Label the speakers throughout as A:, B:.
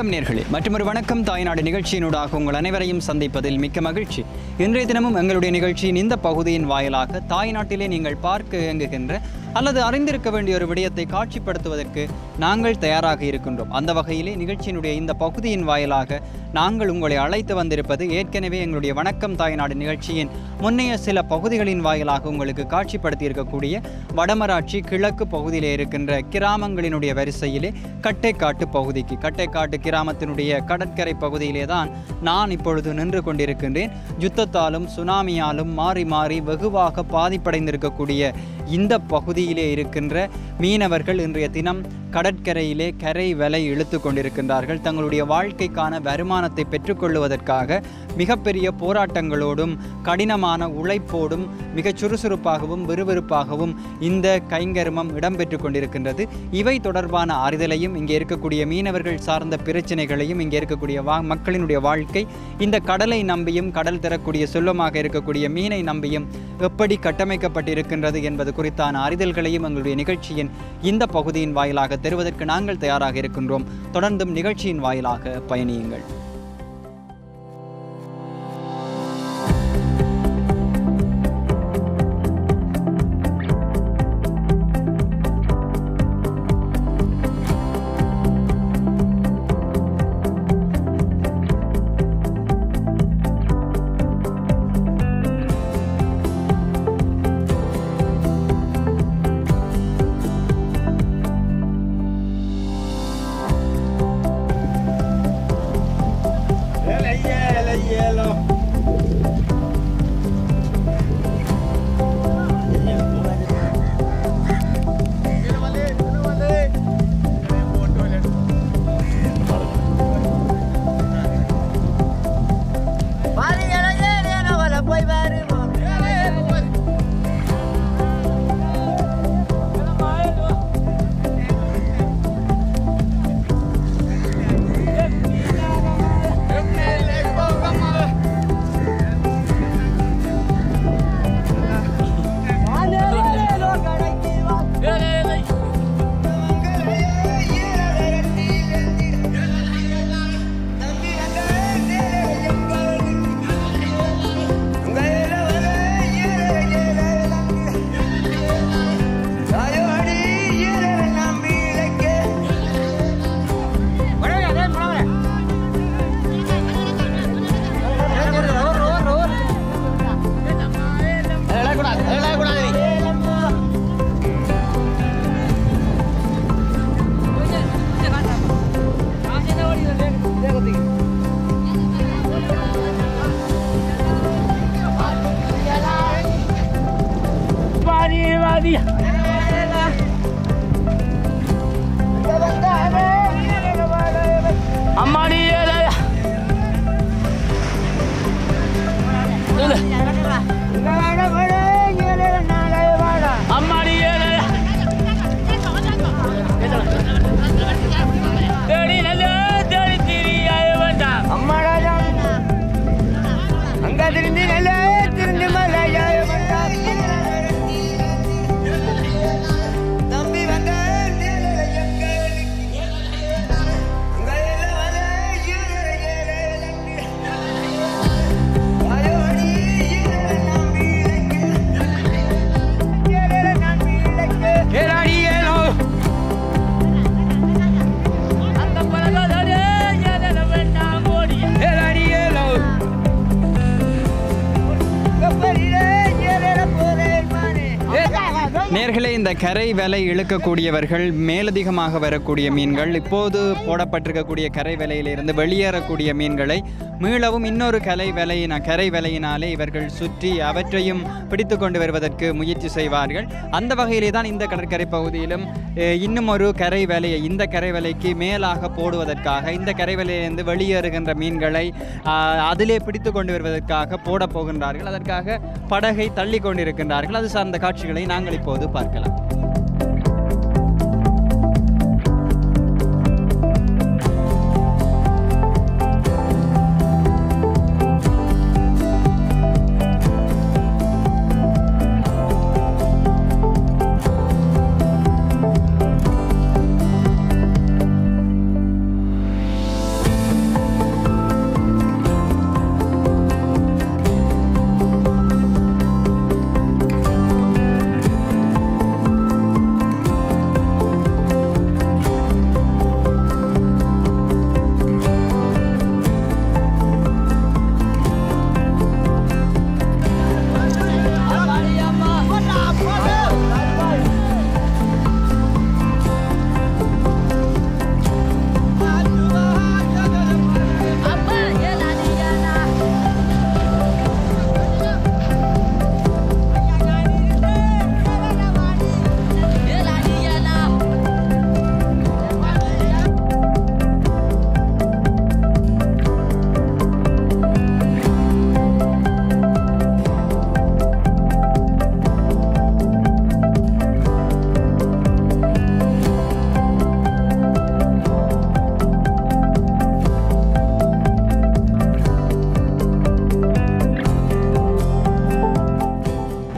A: வணக்கம் நேர்களே, மற்றொரு வணக்கம் தாய்நாடு நிகழ்ச்சியினூடாக உங்கள் அனைவரையும் சந்திப்பதில் மிக்க மகிழ்ச்சி. இன்றைய தினமும் எங்களுடைய நிகழ்ச்சியின் இந்த பகுதியின் வாயிலாக தாய்நாட்டிலே நீங்கள் பார்க்க இயங்குகின்ற அல்லது அறிந்திருக்க வேண்டிய ஒரு விடயத்தை காட்சிப்படுத்துவதற்கு நாங்கள் தயாராக இருக்கின்றோம். அந்த வகையிலே நிகழ்ச்சியினுடைய இந்த பகுதியின் வாயிலாக நாங்கள் உங்களை அழைத்து வந்திருப்பது ஏற்கனவே எங்களுடைய வணக்கம் தாய்நாடு நிகழ்ச்சியின் முன்னைய சில பகுதிகளின் வாயிலாக உங்களுக்கு காட்சிப்படுத்தி இருக்கக்கூடிய வடமராட்சி கிழக்கு பகுதியிலே இருக்கின்ற கிராமங்களினுடைய வரிசையிலே கட்டைக்காட்டு பகுதிக்கு, கட்டைக்காட்டு கிராமத்தினுடைய கடற்கரை பகுதியிலே தான் நான் இப்பொழுது நின்று கொண்டிருக்கின்றேன். யுத்தத்தாலும் சுனாமியாலும் மாறி மாறி வெகுவாக பாதிப்படைந்திருக்கக்கூடிய இந்த பகுதியிலே இருக்கின்ற மீனவர்கள் இன்றைய தினம் கடற்கரையிலே கரை வலை இழுத்து கொண்டிருக்கின்றார்கள். தங்களுடைய வாழ்க்கைக்கான வருமானத்தை பெற்றுக்கொள்வதற்காக மிகப்பெரிய போராட்டங்களோடும் கடினமான உழைப்போடும் மிக சுறுசுறுப்பாகவும் விறுவிறுப்பாகவும் இந்த கைங்கர்மம் இடம்பெற்று கொண்டிருக்கின்றது. இவை தொடர்பான அறிதலையும் இங்கே இருக்கக்கூடிய மீனவர்கள் சார்ந்த பிரச்சனைகளையும் இங்கே இருக்கக்கூடிய மக்களினுடைய வாழ்க்கை இந்த கடலை நம்பியும் கடல் தரக்கூடிய செல்வமாக இருக்கக்கூடிய மீனை நம்பியும் எப்படி கட்டமைக்கப்பட்டிருக்கின்றது என்பது குறித்தான அறிதல்களையும் எங்களுடைய நிகழ்ச்சியின் இந்த பகுதியின் வாயிலாக தருவதற்கு நாங்கள் தயாராக இருக்கின்றோம். தொடர்ந்தும் நிகழ்ச்சியின் வாயிலாக பயணியுங்கள். நேர்களே, இந்த கரை வலை இழுக்கக்கூடியவர்கள் மேலதிகமாக வரக்கூடிய மீன்கள், இப்போது போடப்பட்டிருக்கக்கூடிய கரை வலையிலிருந்து வெளியேறக்கூடிய மீன்களை மீளவும் இன்னொரு கரை வலையினாலே இவர்கள் சுற்றி அவற்றையும் பிடித்து கொண்டு வருவதற்கு முயற்சி செய்வார்கள். அந்த வகையிலே தான் இந்த கடற்கரை பகுதியிலும் இன்னும் ஒரு கரை வலையை இந்த கரை வலைக்கு மேலாக போடுவதற்காக இந்த கரை வலையிலிருந்து வெளியேறுகின்ற மீன்களை அதிலே பிடித்து கொண்டு வருவதற்காக போட போகின்றார்கள். அதற்காக படகை தள்ளி கொண்டிருக்கின்றார்கள். அது சார்ந்த காட்சிகளை நாங்கள் இப்போது பார்க்கலாம்.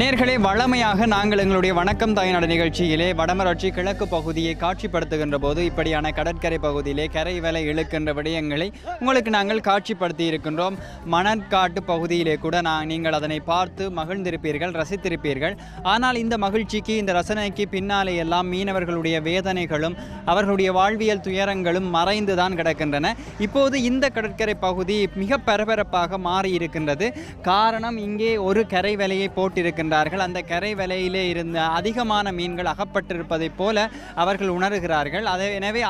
A: நேர்களே, வழமையாக நாங்கள் எங்களுடைய வணக்கம் தாய்நாடு நிகழ்ச்சியிலே வடமராட்சி கிழக்கு பகுதியை காட்சிப்படுத்துகின்ற போது இப்படியான கடற்கரை பகுதியிலே கரை வலை இழுக்கின்ற விடயங்களை உங்களுக்கு நாங்கள் காட்சிப்படுத்தி இருக்கின்றோம். மணற்காட்டு பகுதியிலே கூட நீங்கள் அதனை பார்த்து மகிழ்ந்திருப்பீர்கள், ரசித்திருப்பீர்கள். ஆனால் இந்த மகிழ்ச்சிக்கு, இந்த ரசனைக்கு பின்னாலே எல்லாம் மீனவர்களுடைய வேதனைகளும் அவர்களுடைய வாழ்வியல் துயரங்களும் மறைந்துதான் கிடக்கின்றன. இப்போது இந்த கடற்கரை பகுதி மிக பரபரப்பாக மாறி இருக்கின்றது. காரணம், இங்கே ஒரு கரை வலையை போட்டிருக்கின்றார்கள். அந்த கரை வலையிலே இருந்த அதிகமான மீன்கள் அகப்பட்டிருப்பதைப் போல அவர்கள் உணர்கிறார்கள். எனவே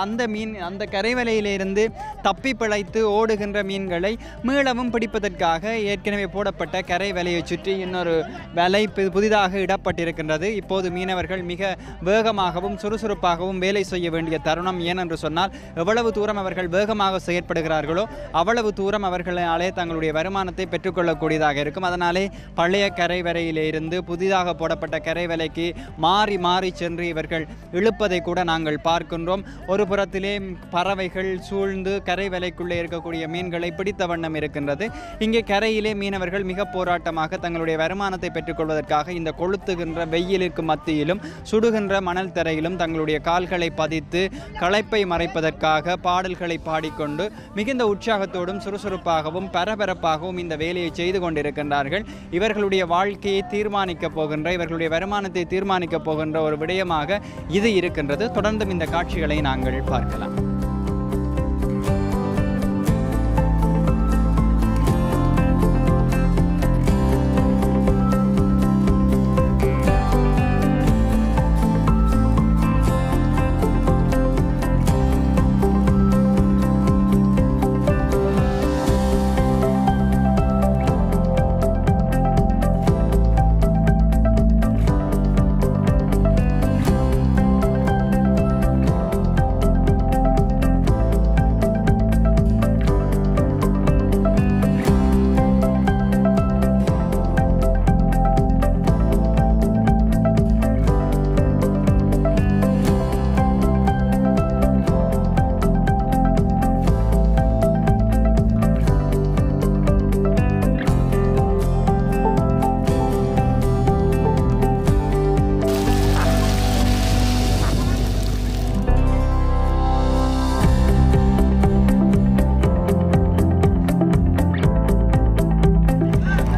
A: அந்த கரை வலையிலிருந்து தப்பி பிழைத்து ஓடுகின்ற மீன்களை மீளவும் பிடிப்பதற்காக ஏற்கனவே போடப்பட்ட கரை வலையை சுற்றி இன்னொரு வலை புதிதாக இடப்பட்டிருக்கின்றது. இப்போது மீனவர்கள் மிக வேகமாகவும் சுறுசுறுப்பாகவும் வேலை செய்ய வேண்டிய தருணம். ஏனென்று சொன்னால், எவ்வளவு தூரம் அவர்கள் வேகமாக செயற்படுகிறார்களோ அவ்வளவு தூரம் அவர்களாலே தங்களுடைய வருமானத்தை பெற்றுக்கொள்ளக்கூடியதாக இருக்கும். அதனாலே பழைய கரை வலையிலே இருந்து புதிதாக போடப்பட்ட கரை வலைக்கு மாறி மாறி சென்று இவர்கள் இழுப்பதை கூட நாங்கள் பார்க்கின்றோம். ஒரு புறத்திலே பறவைகள் சூழ்ந்து கரை வலைக்குள்ளே இருக்கக்கூடிய மீன்களை பிடித்த வண்ணம் இருக்கின்றது. இங்கே கரையிலே மீனவர்கள் மிக போராட்டமாக தங்களுடைய வருமானத்தை பெற்றுக்கொள்வதற்காக இந்த கொளுத்துகின்ற வெயிலுக்கு மத்தியிலும் சுடுகின்ற மணல் தரையிலும் தங்களுடைய கால்களை பதித்து களைப்பை மறைப்பதற்காக பாடல்களை பாடிக்கொண்டு மிகுந்த உற்சாகத்தோடும் சுறுசுறுப்பாகவும் பரபரப்பாகவும் இந்த வேலையை செய்து கொண்டிருக்கின்றார்கள். இவர்களுடைய வாழ்க்கையை தீர்மானிக்கப் போகின்ற, இவர்களுடைய வருமானத்தை தீர்மானிக்கப் போகின்ற ஒரு விடயமாக இது இருக்கின்றது. தொடர்ந்தும் இந்த காட்சிகளை நாங்கள் பார்க்கலாம்.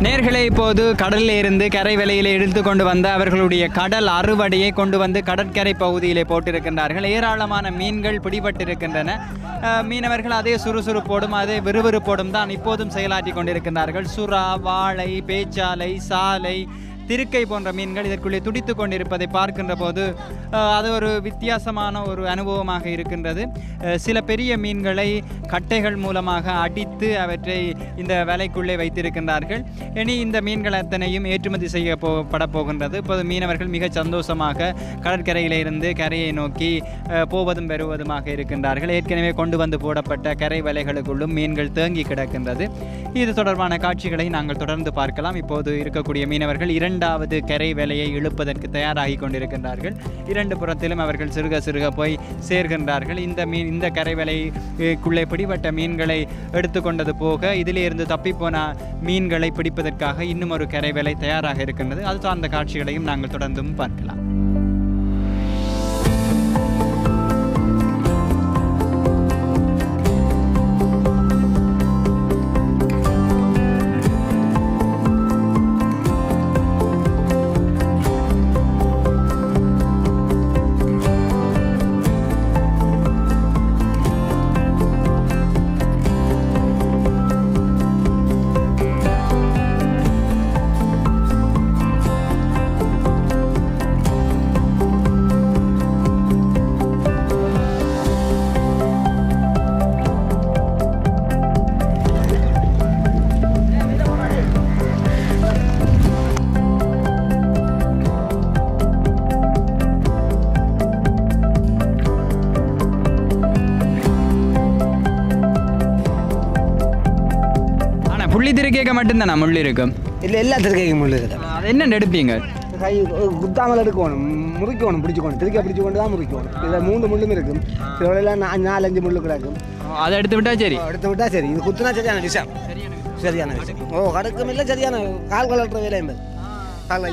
A: நேர்களே, இப்போது கடலில் இருந்து கரை வலையிலே இழுத்து கொண்டு வந்த அவர்களுடைய கடல் அறுவடையை கொண்டு வந்து கடற்கரை பகுதியிலே போட்டிருக்கின்றார்கள். ஏராளமான மீன்கள் பிடிபட்டிருக்கின்றன. மீனவர்கள் அதே சுறுசுறுப்போடும் அதே விறுவிறுப்போடும் தான் இப்போதும் செயலாற்றி கொண்டிருக்கின்றார்கள். சுறா, வாழை, பேச்சாலை, சாலை, திருக்கை போன்ற மீன்கள் இதற்குள்ளே துடித்து கொண்டிருப்பதை பார்க்கின்ற போது அது ஒரு வித்தியாசமான ஒரு அனுபவமாக இருக்கின்றது. சில பெரிய மீன்களை கட்டைகள் மூலமாக அடித்து அவற்றை இந்த வலைக்குள்ளே வைத்திருக்கின்றார்கள். இனி இந்த மீன்கள் அத்தனையும் ஏற்றுமதி செய்யப்பட போகின்றது. இப்போது மீனவர்கள் மிக சந்தோஷமாக கடற்கரையில் இருந்து கரையை நோக்கி போவதும் பெறுவதுமாக இருக்கின்றார்கள். ஏற்கனவே கொண்டு வந்து போடப்பட்ட கரை வலைகளுக்குள்ளும் மீன்கள் தேங்கி கிடக்கின்றது. இது தொடர்பான காட்சிகளை நாங்கள் தொடர்ந்து பார்க்கலாம். இப்போது இருக்கக்கூடிய மீனவர்கள் இரண்டாவது கரை வலையை இழுப்பதற்கு தயாராகி கொண்டிருக்கின்றார்கள். இரண்டு புறத்திலும் அவர்கள் சிறுக சிறுக போய் சேர்கின்றார்கள். இந்த கரை வலைக்குள்ளே பிடிபட்ட மீன்களை எடுத்துக்கொண்டது போக இதிலே இருந்து தப்பிப்போன மீன்களை பிடிப்பதற்காக இன்னும் ஒரு கரை வலை தயாராக இருக்கின்றது. அது சார்ந்த காட்சிகளையும் நாங்கள் தொடர்ந்தும் பார்க்கலாம். புள்ளி திருக்கைக்கு மட்டும்தானா முள் இருக்கும்?
B: இல்லை, எல்லா திருக்கைக்கும் முள் இருக்குது.
A: அது என்ன எடுப்பீங்க?
B: கை குத்தாமல் எடுக்கணும், முறிக்கணும், பிடிச்சிக்கணும், திருக்கை பிடிச்சி கொண்டு தான் முறிக்கணும். இதில் 3 முள்ளும் இருக்கும், இதெல்லாம் 4-5 முள்ளு கிடக்கும்.
A: அதை எடுத்து விட்டா சரி,
B: எடுத்து விட்டா சரி. இது குத்துனா சரியான விஷயம், சரியான விஷயம். ஓ, கடுக்கும் இல்லை, சரியான கால் கலட்டுற வேலை என்பது. தாங்க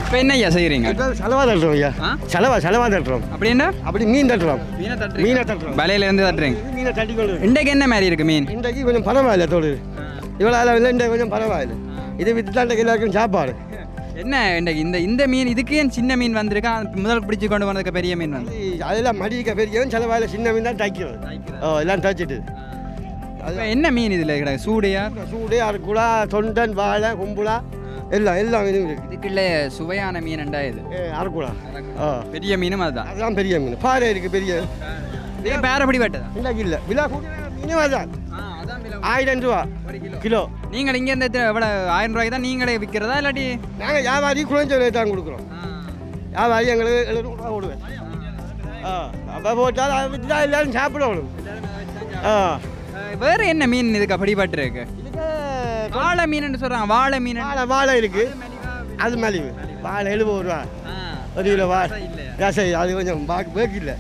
A: இப்போ என்ன ஐயா செய்கிறீங்க?
B: செலவா தட்டுறோம் ஐயா. செலவா தட்டுறோம்.
A: அப்படின்னா
B: அப்படி மீன் தட்டுறோம். மீனை தட்டுறோம்.
A: வலையிலேருந்து தட்டுறீங்க.
B: மீனை தட்டி கொண்டு
A: இன்றைக்கு என்ன மாதிரி இருக்குது மீன்?
B: இன்றைக்கு கொஞ்சம் பரவாயில்ல தொழில். இவ்வளோ அளவில் இன்றைக்கு கொஞ்சம் பரவாயில்ல. இதை விற்று தான் எல்லாருக்கும் சாப்பாடு.
A: என்ன இன்றைக்கு இந்த மீன் இதுக்கு ஏன் சின்ன மீன் வந்திருக்கா? முதல் பிடிச்சி கொண்டு வந்ததுக்கு பெரிய மீன் வந்து
B: அதெல்லாம் மடிக்க பெரியவன் செலவாயில் சின்ன மீன் தான் தைக்கிறது. எல்லாம் தைச்சிட்டு
A: அது என்ன மீன் இதில் கிடையாது? சூடையா?
B: சூடு, அரைக்குழா, தொண்டன், வாழை, கும்புலா எல்லாம் மீனும் இருக்குது.
A: இதுக்குள்ள சுவையான மீன்டா இது
B: அரைக்குழா.
A: பெரிய மீனும் அதுதான்.
B: அதுதான் பெரிய மீன். பாறை இருக்குது பெரிய.
A: பேரப்படி வெட்டதா?
B: இல்லை விழா மீனும் அதுதான். 1000 ரூபா கிலோ.
A: நீங்கள் இங்கேருந்து எவ்வளோ 1000 ரூபாய்க்கு தான் நீங்களே விற்கிறதா இல்லாட்டி?
B: நாங்கள் வியாபாரி குறைஞ்ச விலை தான் கொடுக்குறோம். வியாபாரி எங்களுக்கு 700 ரூபா கொடுவேன். அப்போ போட்டால் அதை விற்று தான் எல்லாரும் சாப்பிடணும்.
A: வேறு என்ன மீன் இதுக்கு அப்படிப்பட்டு இருக்கு? வாழை மீன் சொல்கிறாங்க. வாழை மீன்.
B: வாழை இருக்குது. அது மலிவு. வாழை 70 ரூபா ஒரு கிலோ. ரசை அது கொஞ்சம் பேக்கு இல்லை.